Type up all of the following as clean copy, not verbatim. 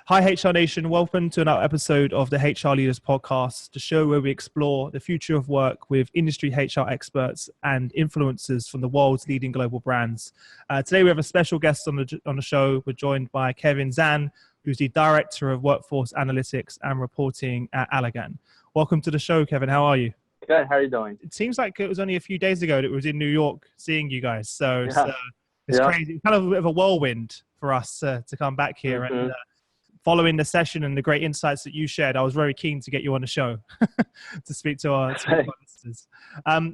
Hi, HR Nation. Welcome to another episode of the HR Leaders Podcast, the show where we explore the future of work with industry HR experts and influencers from the world's leading global brands. Today, we have a special guest on the show. We're joined by Kevin Zhan, who's the Director of Workforce Analytics and Reporting at Allergan. Welcome to the show, Kevin. How are you? Good. How are you doing? It seems like it was only a few days ago that we was in New York seeing you guys. So it's Yeah. crazy. It's kind of a bit of a whirlwind for us to come back here. And following the session and the great insights that you shared, I was very keen to get you on the show to speak to our listeners.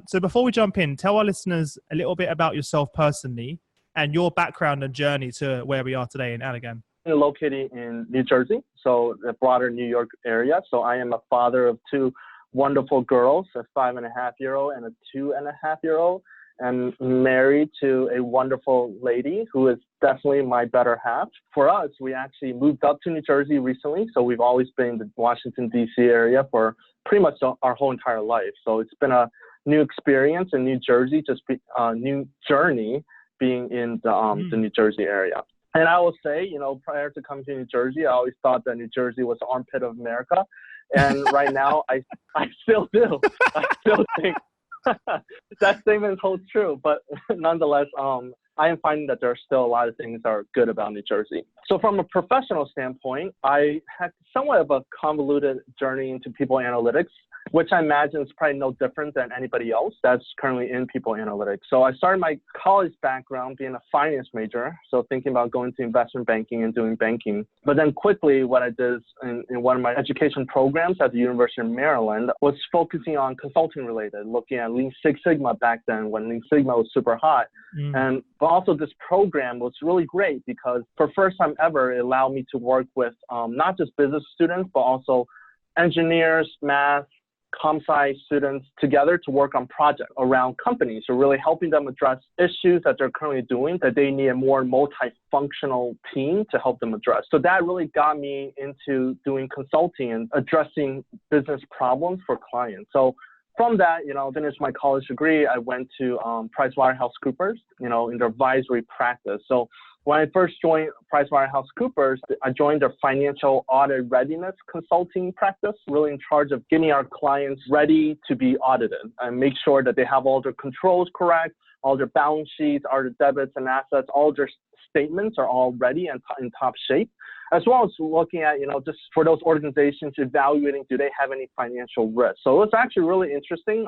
So before we jump in, tell our listeners a little bit about yourself personally and your background and journey to where we are today in Allergan. Located in New Jersey, so the broader New York area. So I am a father of two wonderful girls, a 5.5-year-old and a 2.5-year-old, and married to a wonderful lady who is definitely my better half. For us, we actually moved up to New Jersey recently, so we've always been in the Washington, D.C. area for pretty much our whole entire life. So it's been a new experience in New Jersey, a new journey being in the New Jersey area. And I will say, prior to coming to New Jersey, I always thought that New Jersey was the armpit of America. And right now, I still do. I still think that statement holds true. But nonetheless, I am finding that there are still a lot of things that are good about New Jersey. So from a professional standpoint, I had somewhat of a convoluted journey into people analytics, which I imagine is probably no different than anybody else that's currently in people analytics. So I started my college background being a finance major, so thinking about going to investment banking and doing banking. But then quickly what I did is in one of my education programs at the University of Maryland was focusing on consulting related, looking at Lean Six Sigma back then when Lean Sigma was super hot. But also this program was really great because for first time ever, it allowed me to work with not just business students, but also engineers, math, comp-sci students together to work on projects around companies. So really helping them address issues that they're currently doing that they need a more multifunctional team to help them address. So that really got me into doing consulting and addressing business problems for clients. So from that, finished my college degree, I went to PricewaterhouseCoopers, in their advisory practice. So when I first joined PricewaterhouseCoopers, I joined their financial audit readiness consulting practice, really in charge of getting our clients ready to be audited and make sure that they have all their controls correct, all their balance sheets, all their debits and assets, all their statements are all ready and in top shape, as well as looking at, just for those organizations evaluating, do they have any financial risk? So it was actually really interesting,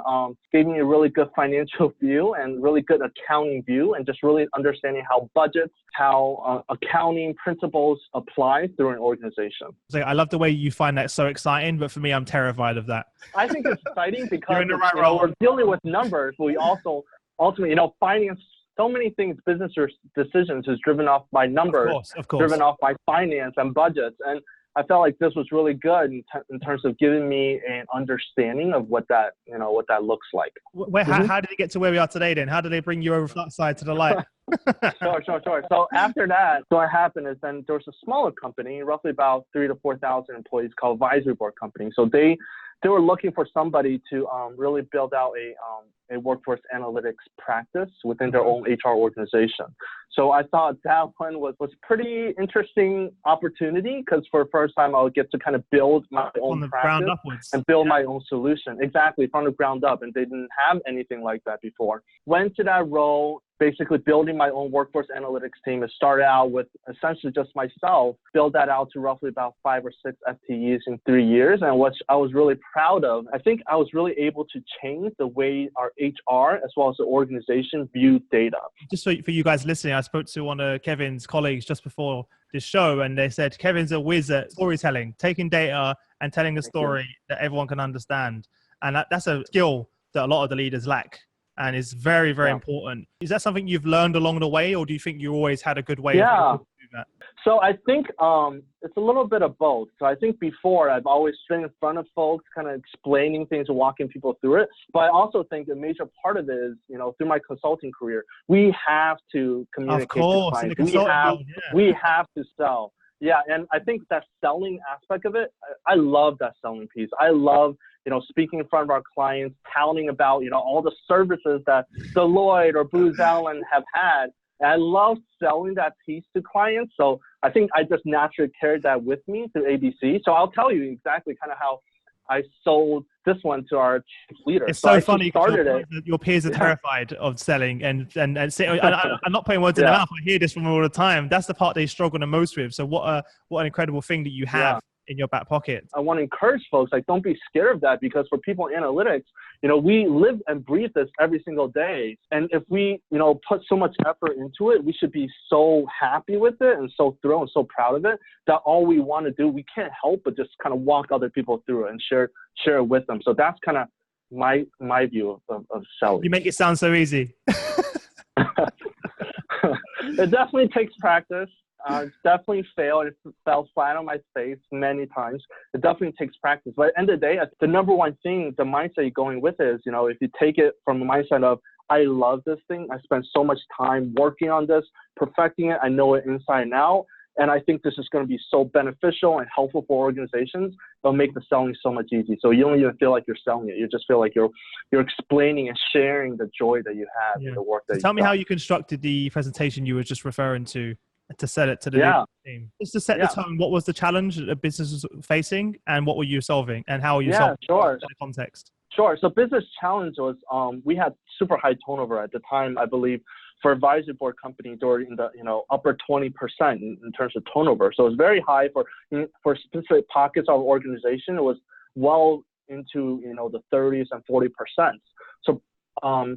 gave me a really good financial view and really good accounting view and just really understanding how budgets, how accounting principles apply through an organization. So I love the way you find that so exciting, but for me, I'm terrified of that. I think it's exciting because You're in the right role. We're dealing with numbers. We also ultimately, finance, so many things, business decisions is driven off by numbers, of course. Driven off by finance and budgets. And I felt like this was really good in terms of giving me an understanding of what that looks like. How did it get to where we are today then? How did they bring you over that side to the light? Sure. So after that, what happened is then there was a smaller company, roughly about 3,000 to 4,000 employees called Advisory Board Company. So they were looking for somebody to really build out a workforce analytics practice within their own HR organization. So I thought that one was pretty interesting opportunity because for the first time I would get to kind of build my own practice and build my own solution. Exactly, from the ground up. And they didn't have anything like that before. Went to that role, basically building my own workforce analytics team. It started out with essentially just myself, build that out to roughly about 5 or 6 FTEs in 3 years. And what I was really proud of, I think I was really able to change the way our HR as well as the organization viewed data. Just for you guys listening, I spoke to one of Kevin's colleagues just before this show, and they said Kevin's a whiz at storytelling, taking data and telling a story that everyone can understand. And that's a skill that a lot of the leaders lack. And it's very, very important. Is that something you've learned along the way, or do you think you always had a good way of doing that? So I think it's a little bit of both. So I think before I've always stood in front of folks, kind of explaining things and walking people through it. But I also think a major part of it is, through my consulting career, we have to communicate to clients. We have to sell. Yeah, and I think that selling aspect of it, I love that selling piece. I love, speaking in front of our clients, touting about, all the services that Deloitte or Booz Allen have had. And I love selling that piece to clients. So I think I just naturally carried that with me through ABC. So I'll tell you exactly kind of how I sold this one to our chief leader. It's so funny because your peers are terrified of selling and say, I'm not putting words in their mouth. I hear this from them all the time. That's the part they struggle the most with. So what an incredible thing that you have in your back pocket. I want to encourage folks, like, don't be scared of that, because for people in analytics, we live and breathe this every single day. And if we, put so much effort into it, we should be so happy with it and so thrilled and so proud of it that all we want to do, we can't help but just kind of walk other people through it and share it with them. So that's kind of my view of selling. You make it sound so easy. It definitely takes practice. Definitely failed. It fell flat on my face many times. It definitely takes practice. But at the end of the day, the number one thing, the mindset you're going with is, if you take it from the mindset of, I love this thing. I spent so much time working on this, perfecting it. I know it inside and out. And I think this is going to be so beneficial and helpful for organizations. It'll make the selling so much easier. So you don't even feel like you're selling it. You just feel like you're explaining and sharing the joy that you have in the work that Tell me how you constructed the presentation you were just referring to sell it to the team. Just to set the tone, what was the challenge that the business was facing and what were you solving and how are you solving in the context? Sure. So business challenge was we had super high turnover at the time. I believe for advisory board companies, they were in the upper 20% in terms of turnover. So it's very high for specific pockets of organization. It was well into the 30s and 40%. So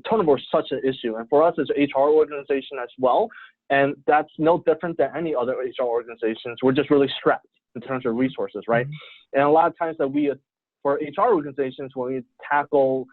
turnover is such an issue, and for us as an HR organization as well. And that's no different than any other HR organizations. We're just really strapped in terms of resources, right? Mm-hmm. And a lot of times that for HR organizations, when we tackle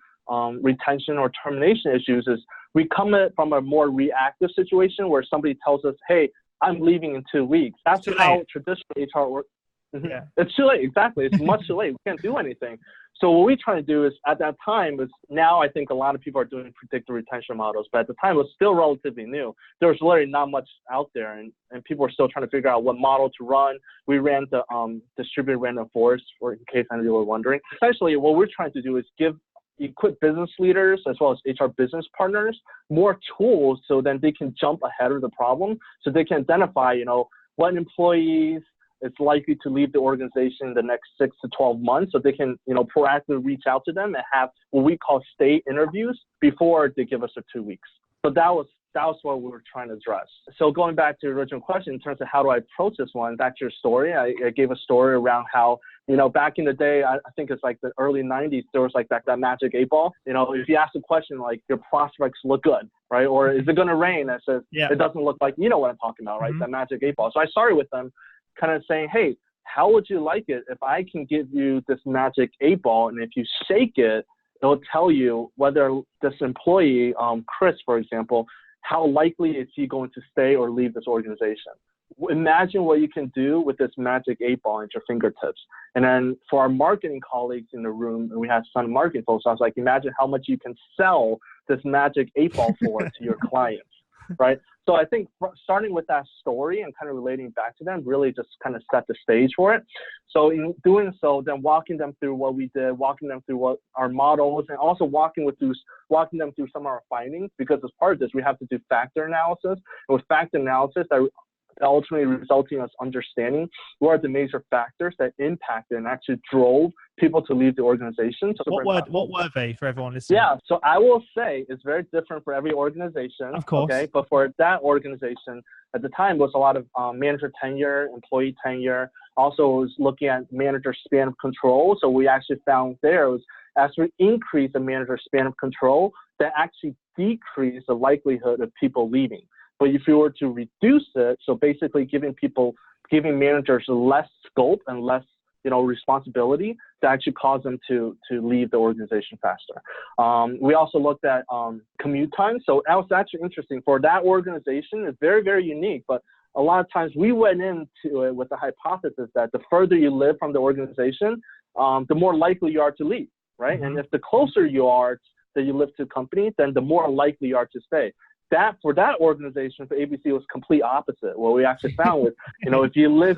retention or termination issues, is we come at from a more reactive situation where somebody tells us, hey, I'm leaving in 2 weeks. That's how traditional HR works. Mm-hmm. Yeah. It's too late. Exactly. It's much too late. We can't do anything. So what we try to do is at that time is now I think a lot of people are doing predictive retention models, but at the time it was still relatively new. There was literally not much out there and people were still trying to figure out what model to run. We ran the distributed random forest, or in case any of you were wondering. Essentially what we're trying to do is equip business leaders as well as HR business partners more tools so then they can jump ahead of the problem, so they can identify, what employees it's likely to leave the organization in the next 6 to 12 months, so they can, proactively reach out to them and have what we call stay interviews before they give us the 2 weeks. So that was what we were trying to address. So going back to the original question in terms of how do I approach this one, back to your story, I gave a story around how, back in the day, I think it's like the early 90s, there was like that magic 8 ball. If you ask a question like, your prospects look good, right? Or is it going to rain? I said, It doesn't look like, what I'm talking about, right? Mm-hmm. That magic 8 ball. So I started with them kind of saying, hey, how would you like it if I can give you this magic 8 ball, and if you shake it, it'll tell you whether this employee, Chris, for example, how likely is he going to stay or leave this organization? Imagine what you can do with this magic 8 ball at your fingertips. And then for our marketing colleagues in the room, and we have some marketing folks, I was like, imagine how much you can sell this magic 8 ball for to your clients, right? So I think starting with that story and kind of relating back to them really just kind of set the stage for it. So in doing so, then walking them through what we did, walking them through what our models, and also walking them through some of our findings, because as part of this, we have to do factor analysis. And with factor analysis, that ultimately resulting in us understanding what are the major factors that impacted and actually drove people to leave the organization. So what were they for everyone listening? Yeah, so I will say it's very different for every organization. Of course. Okay, but for that organization at the time was a lot of manager tenure, employee tenure. Also was looking at manager span of control. So we actually found there was as we increase the manager span of control, that actually decreased the likelihood of people leaving. But if you were to reduce it, so basically giving managers less scope and less, responsibility, to actually cause them to leave the organization faster. We also looked at commute time. So that was actually interesting for that organization. It's very, very unique, but a lot of times we went into it with the hypothesis that the further you live from the organization, the more likely you are to leave, right? Mm-hmm. And if the closer you are that you live to a company, then the more likely you are to stay. That for that organization, for ABC, was complete opposite. What we actually found was, if you live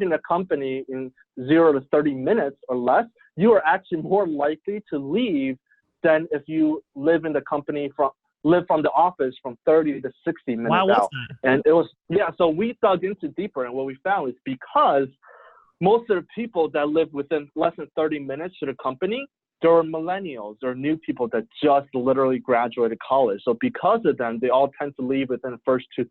in a company in 0 to 30 minutes or less, you are actually more likely to leave than if you live in the company from live from the office from 30 to 60 minutes Why was out. that? And it was, so we dug into deeper, and what we found is because most of the people that live within less than 30 minutes to the company, they're millennials, they're new people that just literally graduated college. So because of them, they all tend to leave within the first two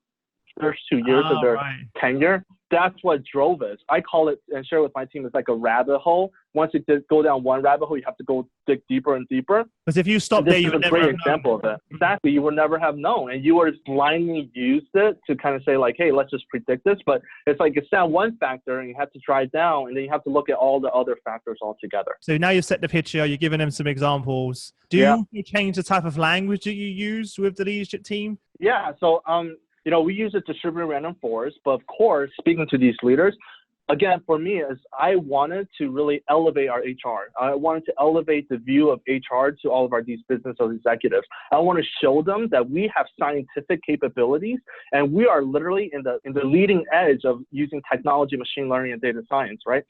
years of their tenure. That's what drove us. I call it, and share with my team, it's like a rabbit hole. Once you go down one rabbit hole, you have to go dig deeper and deeper. Because if you stop there, you would never have known. This is a great example of it. Exactly. You would never have known. And you would blindly used it to kind of say like, hey, let's just predict this. But it's like it's that one factor, and you have to try it down, and then you have to look at all the other factors all together. So now you've set the picture, you're giving them some examples. Do you change the type of language that you use with the leadership team? Yeah. So, we use a distributed random forest, but of course, speaking to these leaders, again, for me, is I wanted to really elevate our HR. I wanted to elevate the view of HR to all of these business executives. I want to show them that we have scientific capabilities, and we are literally in the leading edge of using technology, machine learning, and data science, right?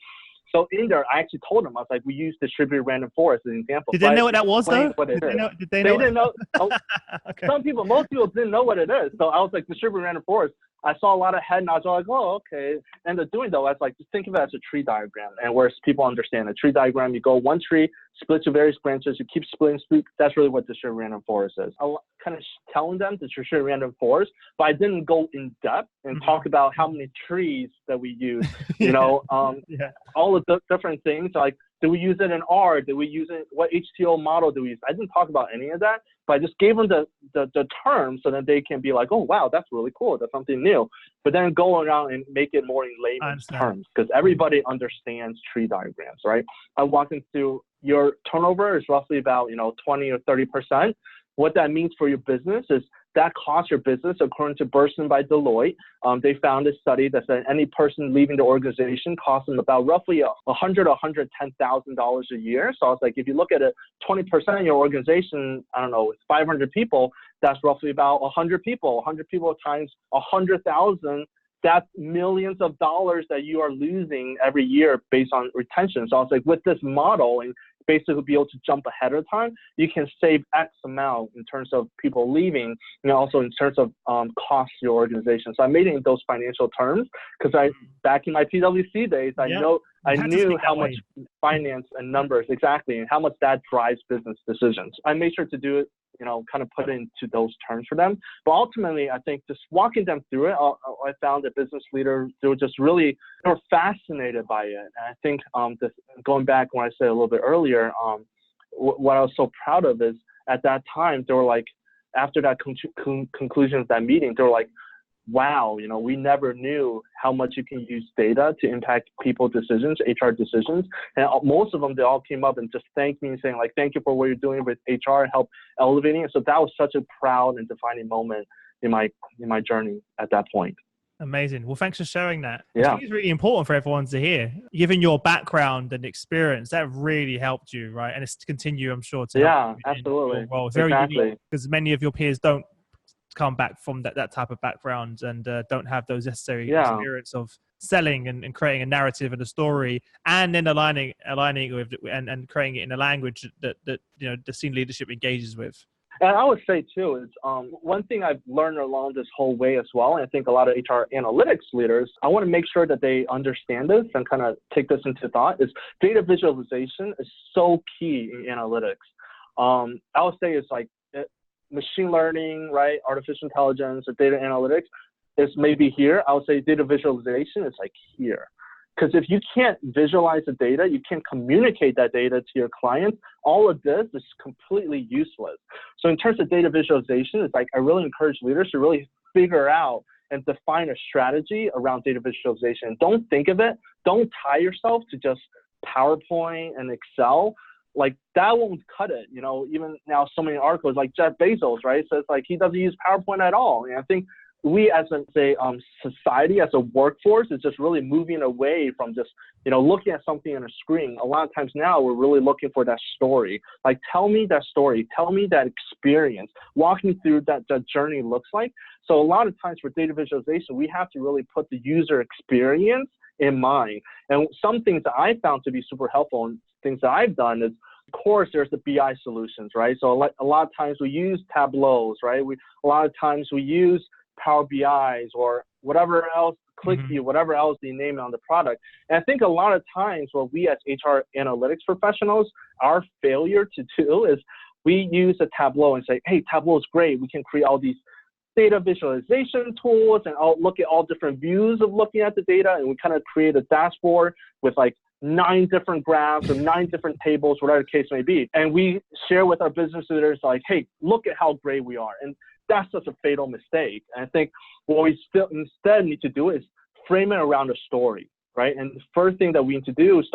So in there, I actually told them, I was like, we use distributed random forest as an example. Did they know what that was, though? Did they didn't know. Okay. Most people didn't know what it is. So I was like, distributed random forest. I saw a lot of head nods. I was like, oh, okay. And the doing though, I was like, just think of it as a tree diagram. And where people understand a tree diagram, you go one tree, split to various branches, you keep splitting. That's really what distributed random forest is. I kind of telling them the distributed random forest, but I didn't go in depth and talk about how many trees that we use, all of the different things. Like, do we use it in R? Do we use it? What HTML model do we use? I didn't talk about any of that, but I just gave them the term so that they can be like, oh, wow, that's really cool. That's something new. But then go around and make it more in layman's terms, because everybody understands tree diagrams, right? I walk them through your turnover is roughly about 20 or 30%. What that means for your business is that costs your business, according to Boardroom by Deloitte. They found a study that said any person leaving the organization costs them about roughly $100,000 or $110,000 a year. So I was like, if you look at it, 20% of your organization, I don't know, it's 500 people. That's roughly about 100 people. 100 people times 100,000. That's millions of dollars that you are losing every year based on retention. So I was like, with this model and basically be able to jump ahead of time, you can save X amount in terms of people leaving, and also in terms of cost to your organization. So I made it in those financial terms because back in my PwC days, I knew how much finance and numbers exactly, and how much that drives business decisions. I made sure to do it, kind of put it into those terms for them. But ultimately, I think just walking them through it, I found that business leaders, they were fascinated by it. And I think going back when I said a little bit earlier, what I was so proud of is at that time, they were like, after that conclusion of that meeting, they were like, wow, we never knew how much you can use data to impact people decisions, HR decisions. And most of them, they all came up and just thanked me and saying like, thank you for what you're doing with HR and help elevating it. So that was such a proud and defining moment in my journey at that point. Amazing. Well, thanks for sharing that. Yeah. I think it's really important for everyone to hear. Given your background and experience, that really helped you, right? And it's to continue, I'm sure, to help you absolutely. in your role. It's very unique because many of your peers don't come back from that type of background and don't have those necessary experience of selling and creating a narrative and a story, and then aligning with and creating it in a language that the senior leadership engages with. And I would say too is one thing I've learned along this whole way as well, and I think a lot of HR analytics leaders, I want to make sure that they understand this and kind of take this into thought, is data visualization is so key in analytics. I would say it's like machine learning, right? Artificial intelligence or data analytics is maybe here. I would say data visualization is like here. Because if you can't visualize the data, you can't communicate that data to your clients, all of this is completely useless. So in terms of data visualization, it's like I really encourage leaders to really figure out and define a strategy around data visualization. Don't think of it. Don't tie yourself to just PowerPoint and Excel. Like that won't cut it. Even now so many articles like Jeff Bezos, right? So it's like he doesn't use PowerPoint at all. And I think we as a society, as a workforce, is just really moving away from just, looking at something on a screen. A lot of times now we're really looking for that story. Like, tell me that story, tell me that experience, walk me through that journey looks like. So a lot of times for data visualization, we have to really put the user experience in mind. And some things that I found to be super helpful and things that I've done is Of course, there's the BI solutions, right? So a lot of times we use Tableaus, right? A lot of times we use Power BIs or whatever else, ClickView, whatever else you name it on the product. And I think a lot of times what we as HR analytics professionals, our failure to do is we use a Tableau and say, hey, Tableau is great. We can create all these data visualization tools and I'll look at all different views of looking at the data. And we kind of create a dashboard with like 9 different graphs or 9 different tables, whatever the case may be. And we share with our business leaders like, hey, look at how great we are. And that's such a fatal mistake. And I think what we still instead need to do is frame it around a story, right? And the first thing that we need to do is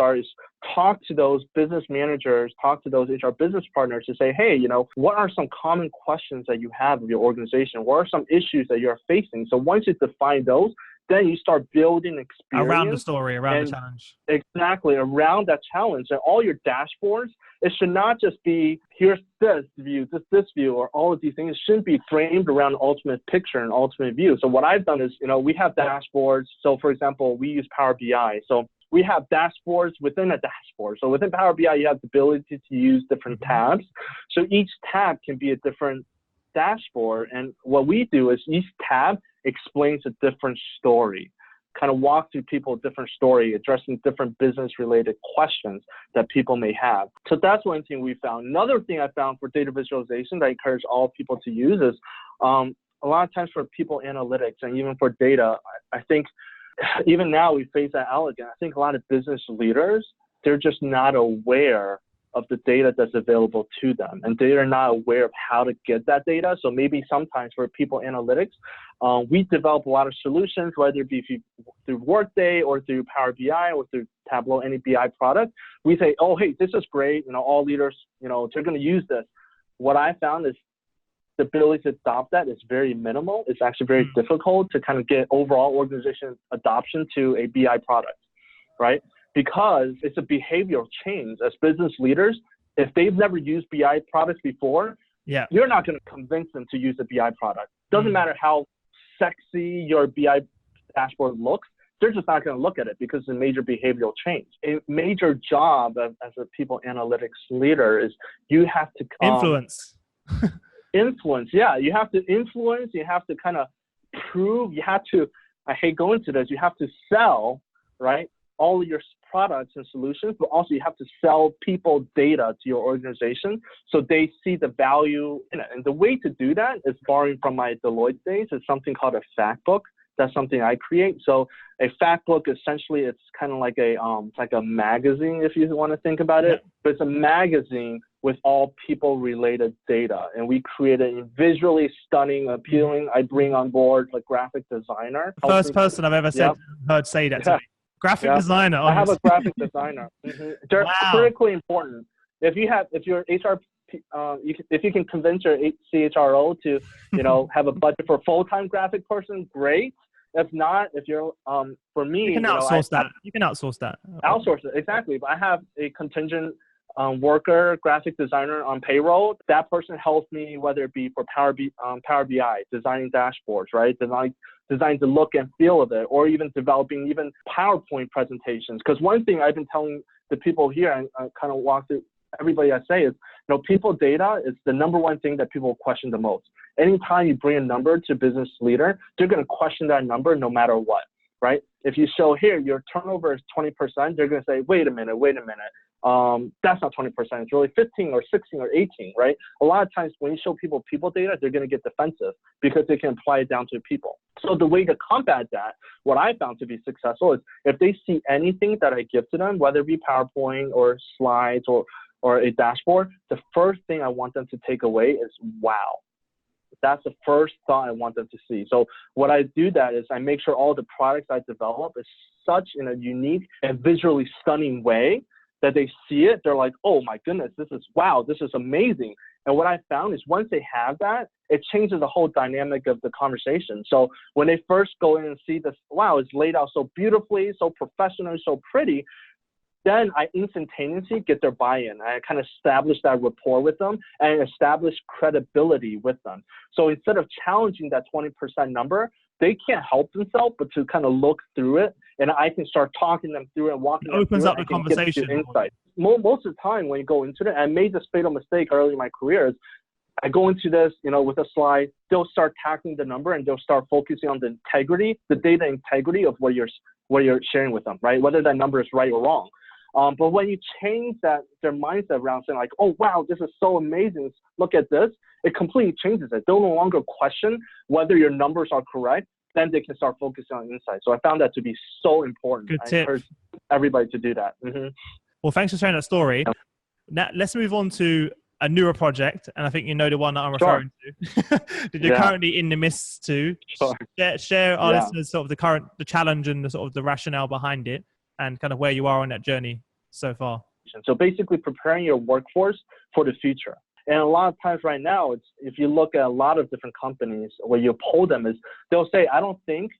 talk to those business managers, talk to those HR business partners to say, hey, what are some common questions that you have of your organization? What are some issues that you're facing? So once you define those, then you start building experience. Around the story, around the challenge. Exactly, around that challenge. And all your dashboards, it should not just be, here's this view, this view, or all of these things. It shouldn't be framed around ultimate picture and ultimate view. So what I've done is, we have dashboards. So for example, we use Power BI. So we have dashboards within a dashboard. So within Power BI, you have the ability to use different tabs. So each tab can be a different dashboard. And what we do is each tab explains a different story, kind of walk through people a different story, addressing different business related questions that people may have. So that's one thing we found. Another thing I found for data visualization that I encourage all people to use is a lot of times for people analytics and even for data, I think even now we face at Allergan, I think a lot of business leaders, they're just not aware of the data that's available to them. And they are not aware of how to get that data. So maybe sometimes for people analytics, we develop a lot of solutions, whether it be through Workday or through Power BI or through Tableau, any BI product. We say, oh, hey, this is great. All leaders, they're going to use this. What I found is the ability to adopt that is very minimal. It's actually very difficult to kind of get overall organization adoption to a BI product, right? Because it's a behavioral change. As business leaders, if they've never used BI products before, you're not going to convince them to use a BI product. Doesn't matter how sexy your BI dashboard looks, they're just not going to look at it because it's a major behavioral change. A major job as a people analytics leader is you have to influence. Influence, yeah. You have to influence. You have to kind of prove. You have to. I hate going to this. You have to sell, right? All of your products and solutions, but also you have to sell people data to your organization so they see the value in it. And the way to do that is borrowing from my Deloitte days. It's something called a fact book. That's something I create. So a fact book, essentially, it's kind of like a magazine, if you want to think about it. But it's a magazine with all people-related data. And we create a visually stunning, appealing. I bring on board a graphic designer. First person I've ever heard say that to me. Graphic designer. I have a graphic designer. They're critically important. If your HR, if you can convince your CHRO to, have a budget for a full-time graphic person, great. If not, if you're, for me, you can outsource that. You can outsource that. Outsource it, exactly. But I have a contingent worker, graphic designer on payroll. That person helps me, whether it be for Power BI, designing dashboards, right? Designing the look and feel of it, or even developing even PowerPoint presentations. Because one thing I've been telling the people here, and I kind of walk through everybody I say is, people data is the number one thing that people question the most. Anytime you bring a number to a business leader, they're going to question that number no matter what, right? If you show here, your turnover is 20%, they're going to say, wait a minute. That's not 20%. It's really 15 or 16 or 18, right? A lot of times when you show people data, they're going to get defensive because they can apply it down to people. So the way to combat that, what I found to be successful is if they see anything that I give to them, whether it be PowerPoint or slides or a dashboard, the first thing I want them to take away is, wow. That's the first thought I want them to see. So what I do that is I make sure all the products I develop is such in a unique and visually stunning way that they see it, they're like, oh my goodness, this is amazing. And what I found is once they have that, it changes the whole dynamic of the conversation. So when they first go in and see this, wow, it's laid out so beautifully, so professional, so pretty, then I instantaneously get their buy-in. I kind of establish that rapport with them and establish credibility with them. So instead of challenging that 20% number, they can't help themselves but to kind of look through it, and I can start talking them through it and walking them through it. Opens up the conversation. most of the time when you go into it, I made this fatal mistake early in my career, is I go into this, with a slide, they'll start tackling the number and they'll start focusing on the integrity, the data integrity of what you're sharing with them, right? Whether that number is right or wrong. But when you change their mindset around saying like, oh, wow, this is so amazing, look at this, it completely changes it. They'll no longer question whether your numbers are correct. Then they can start focusing on insight. So I found that to be so important. Good tip. I encourage everybody to do that. Well, thanks for sharing that story. Now, let's move on to a newer project. And I think you know the one that I'm referring to. That you're currently in the midst to. Share our listeners sort of the challenge and the sort of the rationale behind it and kind of where you are on that journey so far. So basically preparing your workforce for the future. And a lot of times right now, if you look at a lot of different companies where you poll them, they'll say, I don't think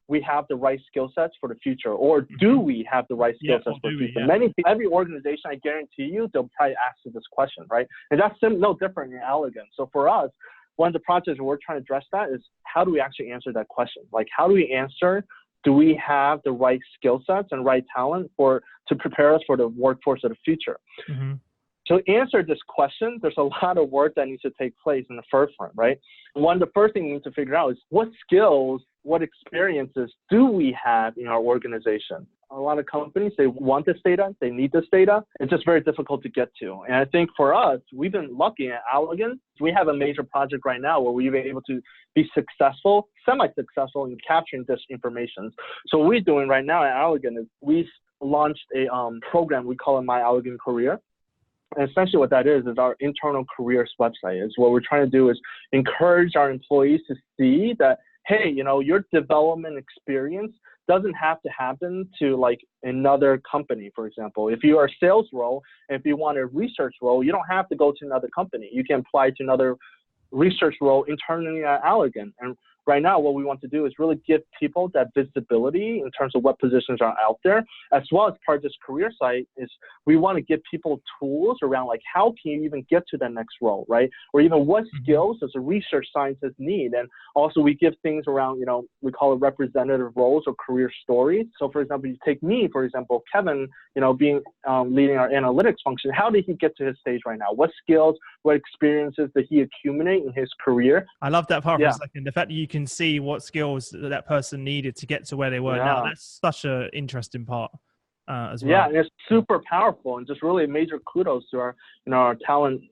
we have the right skill sets for the future, or do we have the right skill sets for the future? Every organization, I guarantee you, they'll probably ask you this question, right? And that's no different in Allergan. So for us, one of the projects we're trying to address that is how do we actually answer that question? Like, how do we answer, do we have the right skill sets and right talent to prepare us for the workforce of the future? To answer this question, there's a lot of work that needs to take place in the first front, right? One of the first things we need to figure out is what skills, what experiences do we have in our organization? A lot of companies, they want this data, they need this data. It's just very difficult to get to. And I think for us, we've been lucky at Allergan. We have a major project right now where we've been able to be successful, semi-successful in capturing this information. So what we're doing right now at Allergan is we've launched a program, we call it My Allergan Career. And essentially what that is our internal careers website. Is what we're trying to do is encourage our employees to see that, hey, your development experience doesn't have to happen to like another company, for example. If you are a sales role, and if you want a research role, you don't have to go to another company. You can apply to another research role internally at Allergan. And right now, what we want to do is really give people that visibility in terms of what positions are out there, as well as part of this career site is we want to give people tools around like how can you even get to that next role, right? Or even what skills does a research scientist need? And also we give things around, we call it representative roles or career stories. So for example, you take me, for example, Kevin, being leading our analytics function, how did he get to his stage right now? What skills, what experiences did he accumulate in his career? I love that part for a second. The fact that you can see what skills that person needed to get to where they were now. That's such an interesting part as well. Yeah, and it's super powerful and just really major kudos to our talent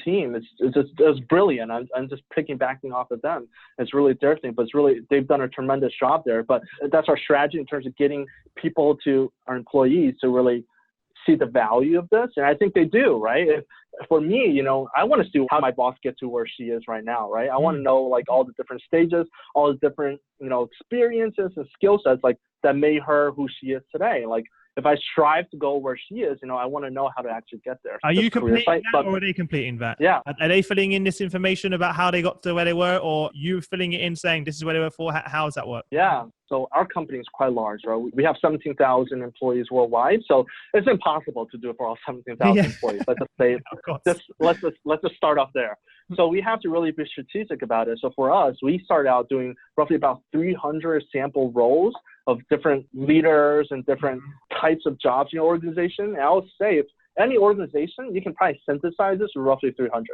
team. It's brilliant. I'm just backing off of them. It's really their thing, but they've done a tremendous job there. But that's our strategy in terms of getting people to our employees to really see the value of this. And I think they do, right? For me, I want to see how my boss gets to where she is right now, right? I want to know like all the different stages, all the different, experiences and skill sets like that made her who she is today. Like if I strive to go where she is, I want to know how to actually get there. Are you completing that or are they completing that? Yeah. Are they filling in this information about how they got to where they were, or you filling it in saying this is where they were for? How does that work? Yeah. So our company is quite large, right? We have 17,000 employees worldwide. So it's impossible to do it for all 17,000 employees. Let's just say, let's just start off there. So we have to really be strategic about it. So for us, we started out doing roughly about 300 sample roles of different leaders and different types of jobs in your organization. And I would say if any organization, you can probably synthesize this to roughly 300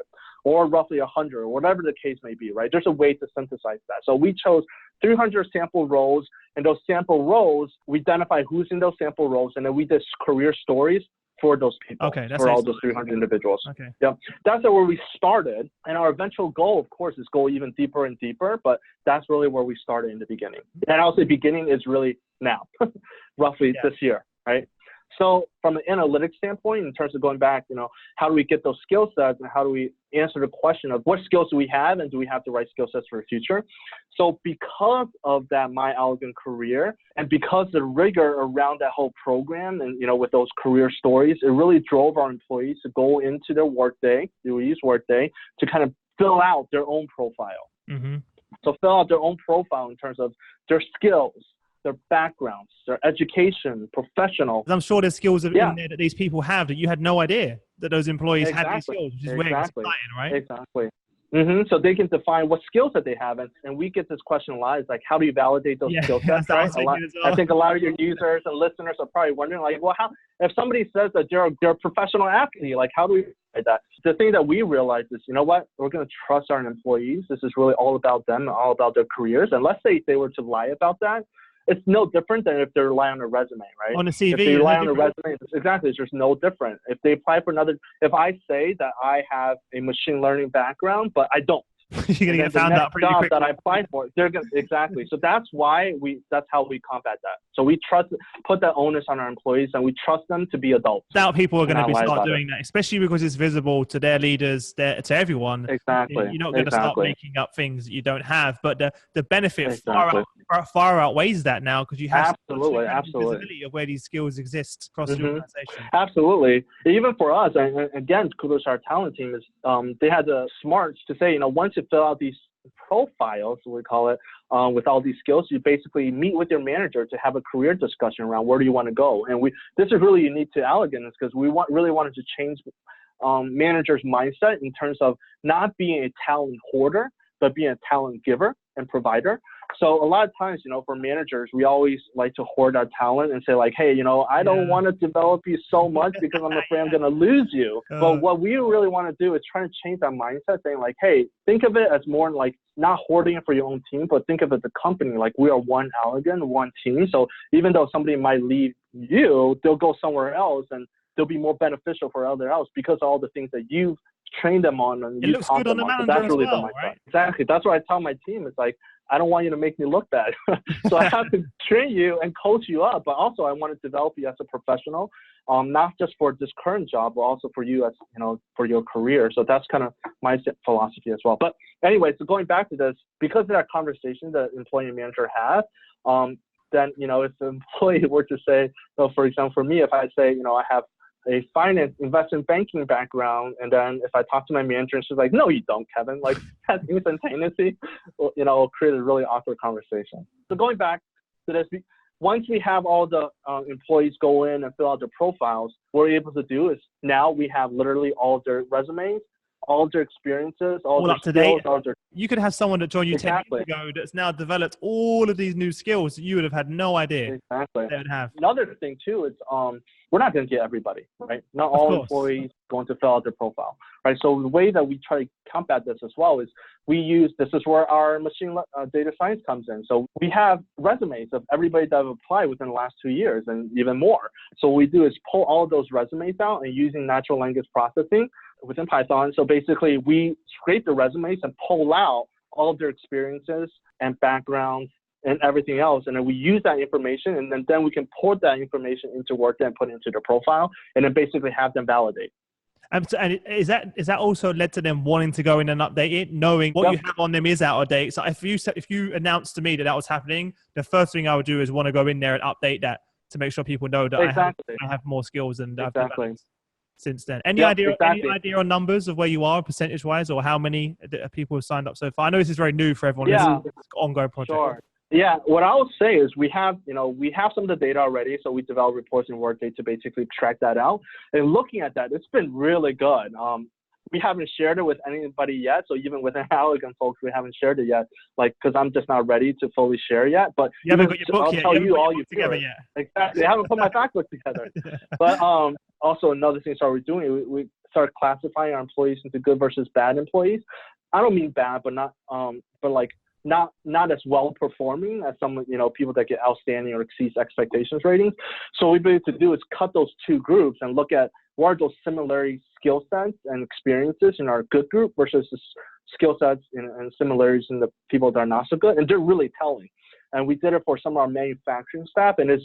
or roughly 100 or whatever the case may be, right? There's a way to synthesize that. So we chose 300 sample roles, and those sample roles, we identify who's in those sample roles, and then we did career stories for those people, for all those 300 individuals. Okay. Yeah, that's where we started. And our eventual goal, of course, is go even deeper and deeper, but that's really where we started in the beginning. And I'll say beginning is really now, roughly this year, right? So from an analytics standpoint, in terms of going back, how do we get those skill sets and how do we answer the question of what skills do we have and do we have the right skill sets for the future? So because of that My Allergan Career and because the rigor around that whole program and, with those career stories, it really drove our employees to go into their workday, to kind of fill out their own profile. So fill out their own profile in terms of their skills, their backgrounds, their education, professional. I'm sure there's skills in there that these people have that you had no idea that those employees had these skills, which is where it's exciting, right? Exactly. So they can define what skills that they have. And we get this question a lot. It's like, how do you validate those skill sets, right? I think a lot of your users and listeners are probably wondering, like, well, how, if somebody says that they're a professional athlete, like, how do we validate that? The thing that we realize is, you know what? We're going to trust our employees. This is really all about them and all about their careers. And let's say if they were to lie about that, it's no different than if they rely on a resume, right? On a CV. If they rely on a resume, exactly, it's just no different. If they apply for another, if I say that I have a machine learning background, but I don't, you're gonna get found out pretty quickly. That I applied for, they're gonna, exactly. So that's how we combat that. So we put that onus on our employees, and we trust them to be adults. Doubt people are going to start doing that, especially because it's visible to their leaders, to everyone. Exactly. You're not going to start making up things that you don't have, but the benefit far outweighs that now, because you have absolutely visibility of where these skills exist across the organization. Absolutely. Even for us, and again, kudos to our talent team, is they had the smarts to say, once you fill out these profiles, we call it, with all these skills, you basically meet with your manager to have a career discussion around where do you want to go. And this is really unique to Allergan, because we really wanted to change managers' mindset in terms of not being a talent hoarder, but being a talent giver and provider. So a lot of times, for managers, we always like to hoard our talent and say, like, hey, I don't want to develop you so much because I'm afraid I'm going to lose you. But what we really want to do is try to change that mindset, saying like, hey, think of it as more like not hoarding it for your own team, but think of it as a company. Like, we are one Allergan, one team. So even though somebody might leave you, they'll go somewhere else, and they'll be more beneficial for other else because of all the things that you've trained them on and you taught them on. So that's really the mindset. Right? Exactly. That's what I tell my team. It's like, I don't want you to make me look bad. So I have to train you and coach you up, but also I want to develop you as a professional, not just for this current job, but also for you as, for your career. So that's kind of my philosophy as well. But anyway, so going back to this, because of that conversation that employee and manager have, then, if the employee were to say, for example, for me, if I say, I have a finance investment banking background, and then if I talk to my manager and she's like, no, you don't, Kevin, like, that instantaneously, create a really awkward conversation. So going back to this, once we have all the employees go in and fill out their profiles, what we're able to do is now we have literally all their resumes, all their experiences, all their up to date. skills. You could have someone that joined you 10 years ago that's now developed all of these new skills that you would have had no idea they would have. Another thing too is we're not going to get everybody, right? Not all employees going to fill out their profile, right? So the way that we try to combat this as well is this is where our machine data science comes in. So we have resumes of everybody that have applied within the last 2 years and even more. So what we do is pull all of those resumes out and using natural language processing within Python. So basically we scrape the resumes and pull out all of their experiences and backgrounds and everything else. And then we use that information, and then we can port that information into Workday and put it into their profile, and then basically have them validate. And is that also led to them wanting to go in and update it, knowing what you have on them is out of date? So if you announced to me that was happening, the first thing I would do is want to go in there and update that to make sure people know that I have more skills and I've developed since then. Any idea on numbers of where you are percentage wise, or how many people have signed up so far? I know this is very new for everyone. Yeah, it's an ongoing project. Sure. Yeah, what I would say is we have some of the data already, so we develop reports in Workday to basically track that out. And looking at that, it's been really good. We haven't shared it with anybody yet, so even with Allergan folks, we haven't shared it yet, because I'm just not ready to fully share yet. But you haven't got your book yet. I'll tell you all you together yet. Exactly, I haven't put my fact book together. But also another thing we're doing, we start classifying our employees into good versus bad employees. I don't mean bad, but not as well performing as some people that get outstanding or exceeds expectations ratings. So what we've been able to do is cut those two groups and look at what are those similarity skill sets and experiences in our good group versus the skill sets and similarities in the people that are not so good, and they're really telling. And we did it for some of our manufacturing staff, and it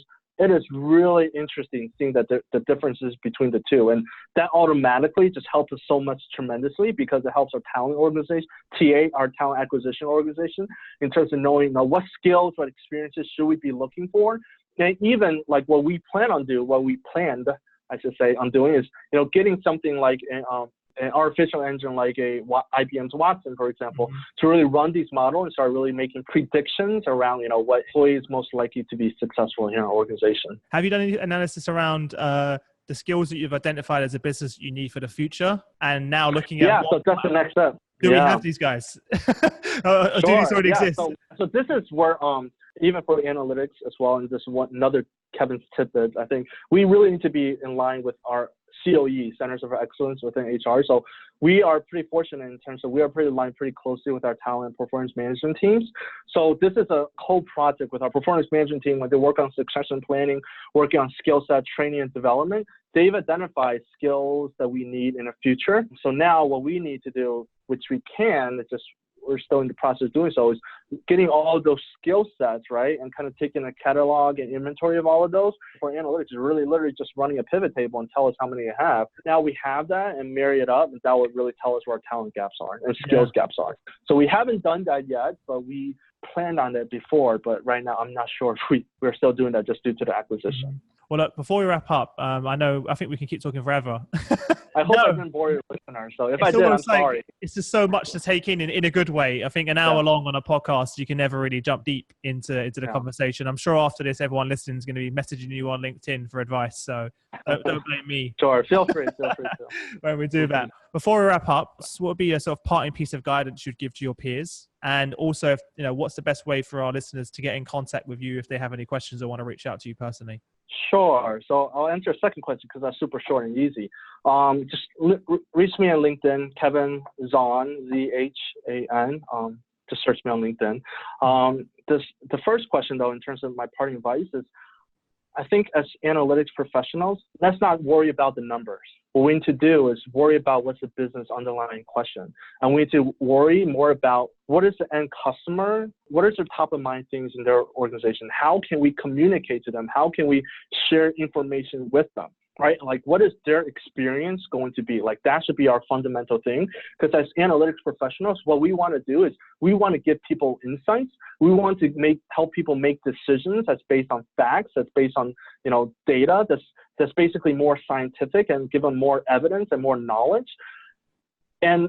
is really interesting seeing that the differences between the two. And that automatically just helps us so much tremendously, because it helps our talent organization, TA, our talent acquisition organization, in terms of knowing what skills, what experiences should we be looking for. And even like what we planned on doing is, getting something like an artificial engine like IBM's Watson, for example, to really run these models and start really making predictions around, what employee is most likely to be successful in our organization. Have you done any analysis around the skills that you've identified as a business you need for the future? And now looking at so that's the next step. Do we have these guys? Or do these already exist? So this is where even for analytics as well, and this one another Kevin's tidbit, I think we really need to be in line with our COE, Centers of Excellence within HR. So we are pretty fortunate in terms of we are pretty aligned pretty closely with our talent and performance management teams. So this is a whole project with our performance management team when they work on succession planning, working on skill set training and development. They've identified skills that we need in the future. So now what we need to do, which we can, it's just we're still in the process of doing so, is getting all of those skill sets, right, and kind of taking a catalog and inventory of all of those. For analytics, is really literally just running a pivot table and tell us how many you have. Now we have that and marry it up, and that would really tell us where our talent gaps are and skills gaps are. So we haven't done that yet, but we planned on it before. But right now, I'm not sure if we're still doing that just due to the acquisition. Well, look, before we wrap up, I think we can keep talking forever. I hope I didn't bore your listeners. So if I did, I'm sorry. It's just so much to take in a good way. I think an hour long on a podcast, you can never really jump deep into the conversation. I'm sure after this, everyone listening is going to be messaging you on LinkedIn for advice. So don't blame me. Sure, feel free to. When we do that. Before we wrap up, what would be a sort of parting piece of guidance you'd give to your peers? And also, what's the best way for our listeners to get in contact with you if they have any questions or want to reach out to you personally? Sure. So I'll answer a second question because that's super short and easy. Just reach me on LinkedIn, Kevin Zhan, Z-H-A-N. Just search me on LinkedIn. The first question, though, in terms of my parting advice is, I think as analytics professionals, let's not worry about the numbers. What we need to do is worry about what's the business underlying question. And we need to worry more about what is the end customer, what is the top of mind things in their organization? How can we communicate to them? How can we share information with them? Right? Like, what is their experience going to be? Like, that should be our fundamental thing. Because as analytics professionals, what we want to do is we want to give people insights. We want to help people make decisions that's based on facts, that's based on, data, that's basically more scientific and give them more evidence and more knowledge. And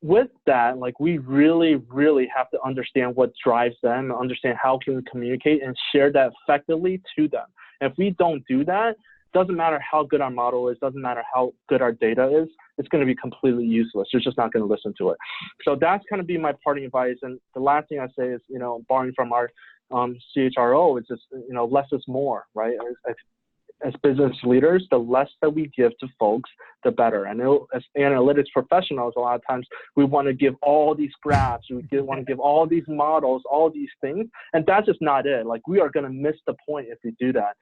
with that, like, we really, really have to understand what drives them, understand how can we communicate and share that effectively to them. And if we don't do that, doesn't matter how good our model is, doesn't matter how good our data is, it's going to be completely useless. You're just not going to listen to it. So that's going to be my parting advice. And the last thing I say is, borrowing from our CHRO, it's just, less is more, right? As business leaders, the less that we give to folks, the better. And as analytics professionals, a lot of times we want to give all these graphs, want to give all these models, all these things, and that's just not it. Like, we are going to miss the point if we do that.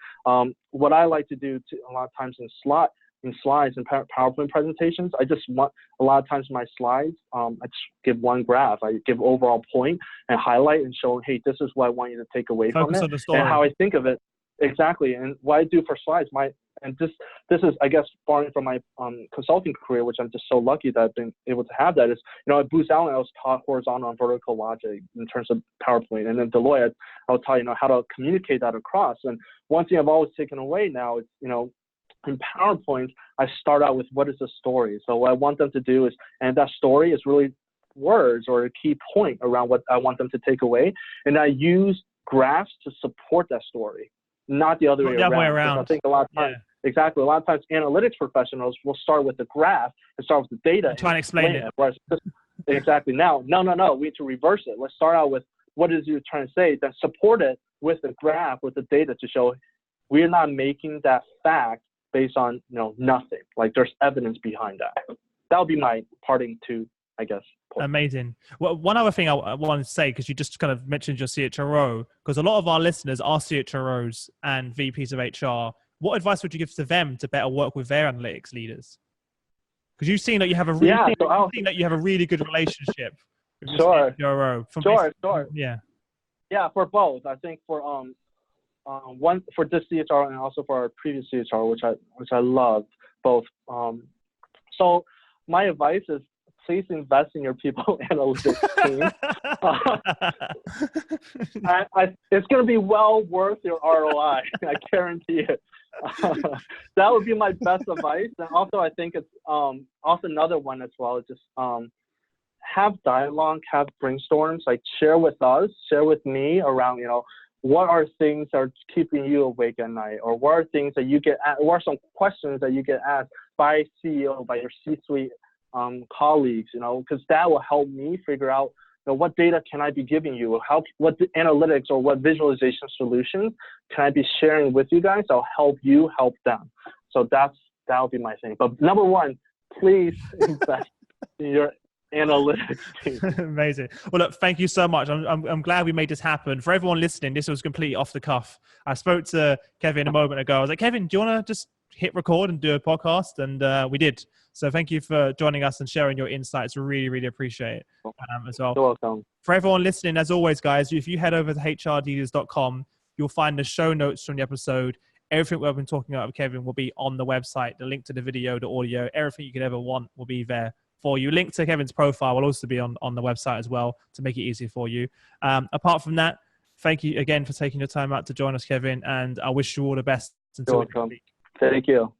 What I like to do a lot of times in slides and PowerPoint presentations, I just want a lot of times in my slides, I just give one graph. I give overall point and highlight and show, hey, this is what I want you to take away from it and how I think of it. Exactly. And what I do for slides, this is, I guess, borrowing from my consulting career, which I'm just so lucky that I've been able to have that, is, at Booz Allen, I was taught horizontal and vertical logic in terms of PowerPoint. And then Deloitte, I'll tell you, how to communicate that across. And one thing I've always taken away now is, in PowerPoint, I start out with what is the story. So what I want them to do is, and that story is really words or a key point around what I want them to take away. And I use graphs to support that story. Not the other way around. I think a lot of times, exactly. A lot of times, analytics professionals will start with the graph and start with the data and try and explain it. Exactly. Now, no. We need to reverse it. Let's start out with what is you trying to say, then support it with the graph, with the data to show we're not making that fact based on nothing. Like, there's evidence behind that. That would be my parting to, I guess. Point. Amazing. Well, one other thing I wanted to say, because you just kind of mentioned your CHRO, because a lot of our listeners are CHROs and VPs of HR. What advice would you give to them to better work with their analytics leaders? Because you've seen that you have a really good relationship with your CHRO. Sure. Yeah, for both. I think for one for this CHRO and also for our previous CHRO, which I loved both. So my advice is, please invest in your people analytics team. It's going to be well worth your ROI. I guarantee it. That would be my best advice. And also, I think it's also another one as well. Is just have dialogue, have brainstorms. Like, share with us, share with me around, what are things that are keeping you awake at night, or what are things that you get, what are some questions that you get asked by CEO, by your C-suite colleagues, because that will help me figure out what data can I be giving you, what the analytics or what visualization solutions can I be sharing with you guys. I'll help you help them. So that'll be my thing. But number one, please invest in your analytics team. Amazing. Well, look, thank you so much. I'm glad we made this happen. For everyone listening, this was completely off the cuff. I spoke to Kevin a moment ago. I was like, Kevin, do you want to just hit record and do a podcast? And we did. So thank you for joining us and sharing your insights. Really, really appreciate it as well. You're welcome. For everyone listening, as always, guys, if you head over to hrleaders.com, you'll find the show notes from the episode. Everything we've been talking about with Kevin will be on the website. The link to the video, the audio, everything you could ever want will be there for you. Link to Kevin's profile will also be on the website as well to make it easy for you. Apart from that, thank you again for taking your time out to join us, Kevin, and I wish you all the best until next week. Thank you.